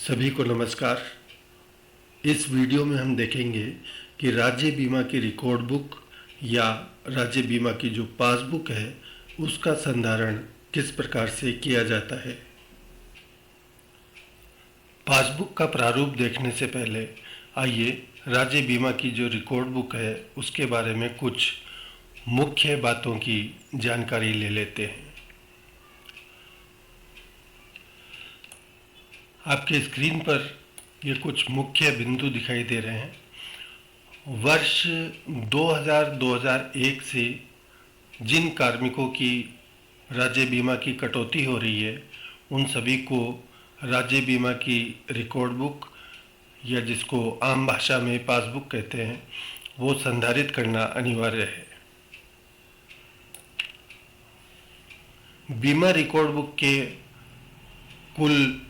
सभी को नमस्कार। इस वीडियो में हम देखेंगे कि राज्य बीमा की रिकॉर्ड बुक या राज्य बीमा की जो पासबुक है उसका संधारण किस प्रकार से किया जाता है। पासबुक का प्रारूप देखने से पहले आइए राज्य बीमा की जो रिकॉर्ड बुक है उसके बारे में कुछ मुख्य बातों की जानकारी ले लेते हैं। आपके स्क्रीन पर ये कुछ मुख्य बिंदु दिखाई दे रहे हैं। वर्ष 2000-2001 से जिन कार्मिकों की राज्य बीमा की कटौती हो रही है उन सभी को राज्य बीमा की रिकॉर्ड बुक या जिसको आम भाषा में पासबुक कहते हैं वो संधारित करना अनिवार्य है। बीमा रिकॉर्ड बुक के कुल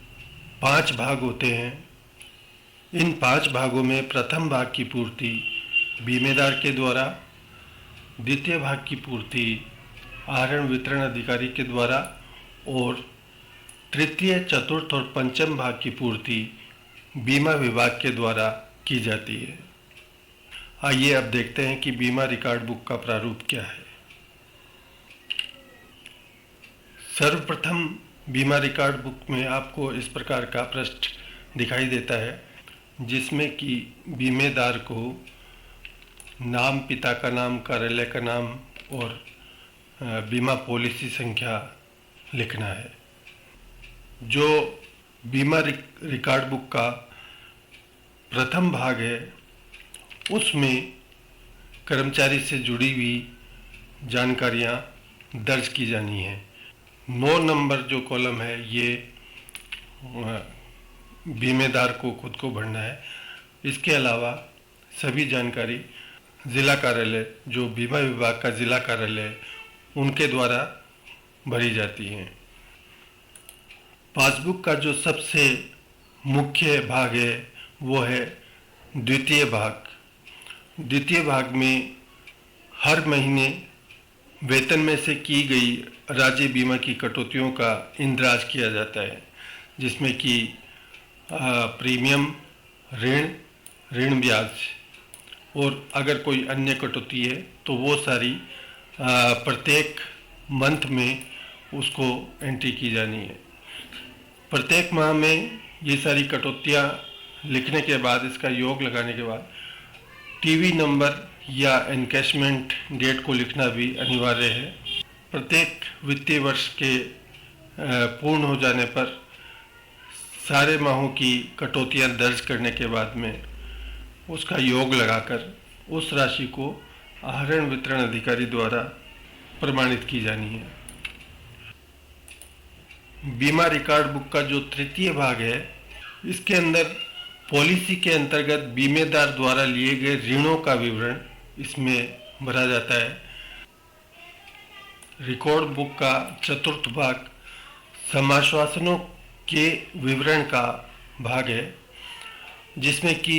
5 भाग होते हैं। इन 5 भागों में प्रथम भाग की पूर्ति बीमेदार के द्वारा, द्वितीय भाग की पूर्ति आहरण वितरण अधिकारी के द्वारा और तृतीय, चतुर्थ और पंचम भाग की पूर्ति बीमा विभाग के द्वारा की जाती है। आइए अब देखते हैं कि बीमा रिकॉर्ड बुक का प्रारूप क्या है। सर्वप्रथम बीमा रिकॉर्ड बुक में आपको इस प्रकार का पृष्ठ दिखाई देता है जिसमें कि बीमेदार को नाम, पिता का नाम, कार्यालय का नाम और बीमा पॉलिसी संख्या लिखना है। जो बीमा रिकॉर्ड बुक का प्रथम भाग है उसमें कर्मचारी से जुड़ी हुई जानकारियां दर्ज की जानी है। 9 नंबर जो कॉलम है ये बीमेदार को खुद को भरना है। इसके अलावा सभी जानकारी जिला कार्यालय, जो बीमा विभाग का जिला कार्यालय है, उनके द्वारा भरी जाती हैं। पासबुक का जो सबसे मुख्य भाग है वो है द्वितीय भाग। द्वितीय भाग में हर महीने वेतन में से की गई राज्य बीमा की कटौतियों का इंद्राज किया जाता है, जिसमें कि प्रीमियम, ऋण ब्याज और अगर कोई अन्य कटौती है तो वो सारी प्रत्येक मंथ में उसको एंट्री की जानी है। प्रत्येक माह में ये सारी कटौतियाँ लिखने के बाद, इसका योग लगाने के बाद टीवी नंबर या एनकैशमेंट डेट को लिखना भी अनिवार्य है। प्रत्येक वित्तीय वर्ष के पूर्ण हो जाने पर सारे माहों की कटौतियां दर्ज करने के बाद में उसका योग लगाकर उस राशि को आहरण वितरण अधिकारी द्वारा प्रमाणित की जानी है। बीमा रिकॉर्ड बुक का जो तृतीय भाग है इसके अंदर पॉलिसी के अंतर्गत बीमेदार द्वारा लिए गए ऋणों का विवरण इसमें भरा जाता है। रिकॉर्ड बुक का चतुर्थ भाग समाश्वासनों के विवरण का भाग है, जिसमें कि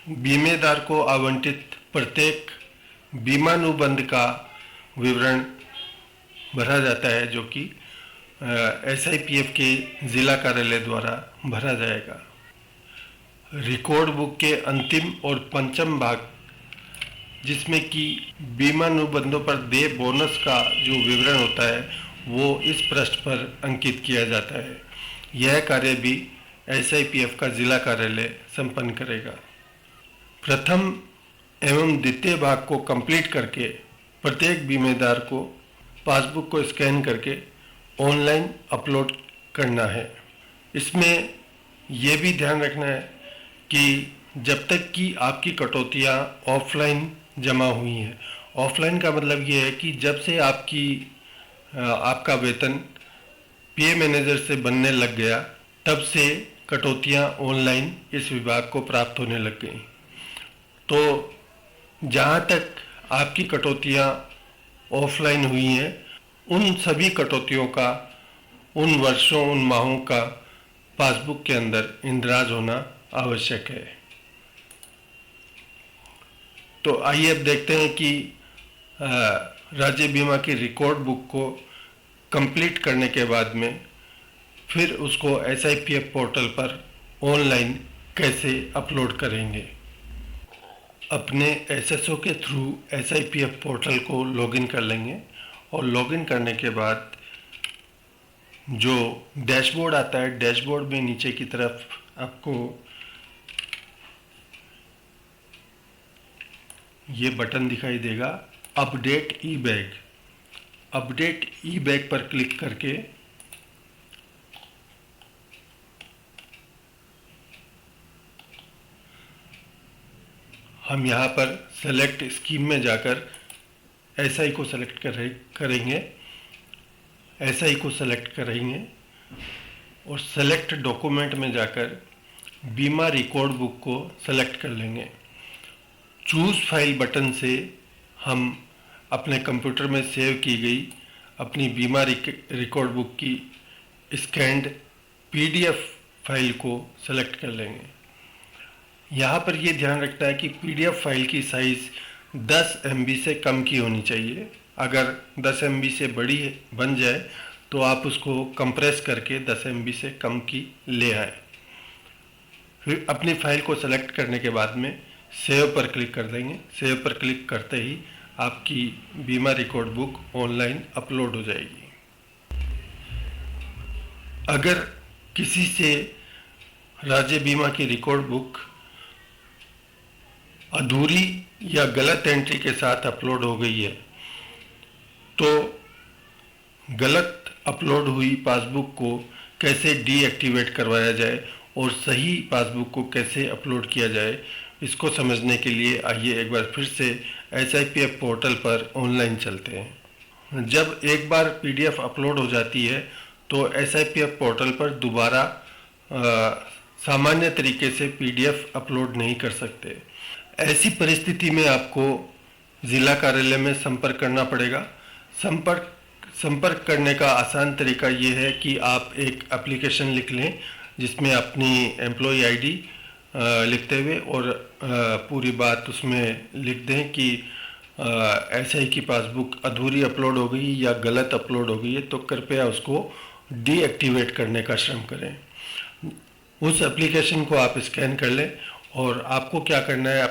बीमेदार को आवंटित प्रत्येक बीमानुबंध का विवरण भरा जाता है, जो कि SIPF के जिला कार्यालय द्वारा भरा जाएगा। रिकॉर्ड बुक के अंतिम और पंचम भाग, जिसमें कि बीमानुबंधों पर देय बोनस का जो विवरण होता है वो इस पृष्ठ पर अंकित किया जाता है। यह कार्य भी SIPF का जिला कार्यालय संपन्न करेगा। प्रथम एवं द्वितीय भाग को कंप्लीट करके प्रत्येक बीमेदार को पासबुक को स्कैन करके ऑनलाइन अपलोड करना है। इसमें यह भी ध्यान रखना है कि जब तक कि आपकी कटौतियाँ ऑफलाइन जमा हुई हैं, ऑफलाइन का मतलब ये है कि जब से आपका वेतन PA मैनेजर से बनने लग गया तब से कटौतियाँ ऑनलाइन इस विभाग को प्राप्त होने लग गई। तो जहाँ तक आपकी कटौतियाँ ऑफलाइन हुई हैं उन सभी कटौतियों का, उन वर्षों, उन माहों का पासबुक के अंदर इंद्राज होना आवश्यक है। तो आइए अब देखते हैं कि राज्य बीमा की रिकॉर्ड बुक को कंप्लीट करने के बाद में फिर उसको SIPF पोर्टल पर ऑनलाइन कैसे अपलोड करेंगे। अपने SSO के थ्रू SIPF पोर्टल को लॉगिन कर लेंगे और लॉगिन करने के बाद जो डैशबोर्ड आता है, डैशबोर्ड में नीचे की तरफ आपको ये बटन दिखाई देगा, अपडेट ई बैग। अपडेट ई बैग पर क्लिक करके हम यहाँ पर सेलेक्ट स्कीम में जाकर SI को सेलेक्ट करेंगे, SI को सेलेक्ट करेंगे और सेलेक्ट डॉक्यूमेंट में जाकर बीमा रिकॉर्ड बुक को सेलेक्ट कर लेंगे। चूज़ फाइल बटन से हम अपने कंप्यूटर में सेव की गई अपनी बीमा रिकॉर्ड बुक की स्कैन्ड PDF फाइल को सेलेक्ट कर लेंगे। यहाँ पर ये ध्यान रखना है कि PDF फाइल की साइज़ 10 MB से कम की होनी चाहिए। अगर 10 MB से बड़ी बन जाए तो आप उसको कंप्रेस करके 10 MB से कम की ले आए। फिर अपनी फाइल को सेलेक्ट करने के बाद में सेव पर क्लिक कर देंगे। सेव पर क्लिक करते ही आपकी बीमा रिकॉर्ड बुक ऑनलाइन अपलोड हो जाएगी। अगर किसी से राज्य बीमा की रिकॉर्ड बुक अधूरी या गलत एंट्री के साथ अपलोड हो गई है तो गलत अपलोड हुई पासबुक को कैसे डीएक्टिवेट करवाया जाए और सही पासबुक को कैसे अपलोड किया जाए, इसको समझने के लिए आइए एक बार फिर से SIPF पोर्टल पर ऑनलाइन चलते हैं। जब एक बार PDF अपलोड हो जाती है तो SIPF पोर्टल पर दोबारा सामान्य तरीके से PDF अपलोड नहीं कर सकते। ऐसी परिस्थिति में आपको ज़िला कार्यालय में संपर्क करना पड़ेगा। संपर्क करने का आसान तरीका ये है कि आप एक एप्लीकेशन लिख लें जिसमें अपनी एम्प्लॉय ID लिखते हुए और पूरी बात उसमें लिख दें कि SI की पासबुक अधूरी अपलोड हो गई या गलत अपलोड हो गई है तो कृपया उसको डीएक्टिवेट करने का श्रम करें। उस एप्लीकेशन को आप स्कैन कर लें और आपको क्या करना है,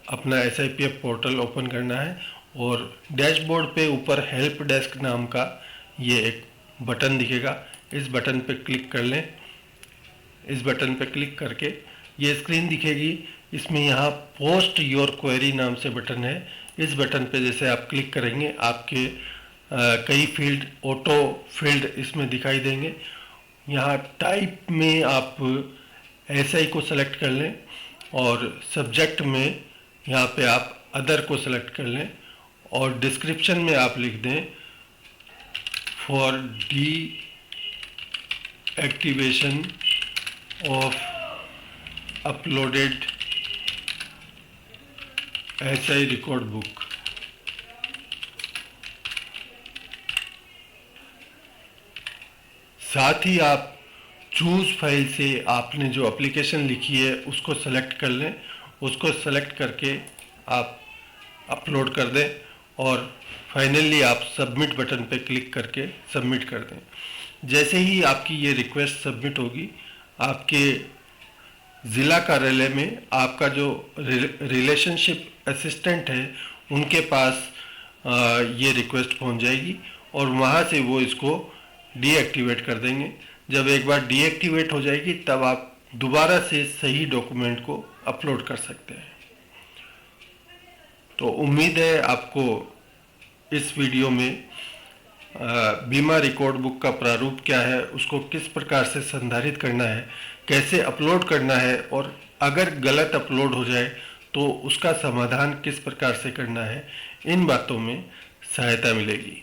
अपना SIPF पोर्टल ओपन करना है और डैशबोर्ड पे ऊपर हेल्प डेस्क नाम का ये एक बटन दिखेगा, इस बटन पे क्लिक कर लें। इस बटन पे क्लिक करके ये स्क्रीन दिखेगी, इसमें यहाँ पोस्ट योर क्वेरी नाम से बटन है। इस बटन पे जैसे आप क्लिक करेंगे आपके कई फील्ड ऑटो फील्ड इसमें दिखाई देंगे। यहाँ टाइप में आप SI को सेलेक्ट कर लें और सब्जेक्ट में यहाँ पे आप अदर को सेलेक्ट कर लें और डिस्क्रिप्शन में आप लिख दें for deactivation of uploaded SI record book. साथ ही आप चूज़ फाइल से आपने जो एप्लीकेशन लिखी है उसको सेलेक्ट कर लें। उसको सेलेक्ट करके आप अपलोड कर दें और फाइनली आप सबमिट बटन पे क्लिक करके सबमिट कर दें। जैसे ही आपकी ये रिक्वेस्ट सबमिट होगी आपके ज़िला कार्यालय में आपका जो रिलेशनशिप असिस्टेंट है उनके पास ये रिक्वेस्ट पहुंच जाएगी और वहाँ से वो इसको डीएक्टिवेट कर देंगे। जब एक बार डीएक्टिवेट हो जाएगी तब आप दोबारा से सही डॉक्यूमेंट को अपलोड कर सकते हैं। तो उम्मीद है आपको इस वीडियो में बीमा रिकॉर्ड बुक का प्रारूप क्या है, उसको किस प्रकार से संधारित करना है, कैसे अपलोड करना है और अगर गलत अपलोड हो जाए तो उसका समाधान किस प्रकार से करना है, इन बातों में सहायता मिलेगी।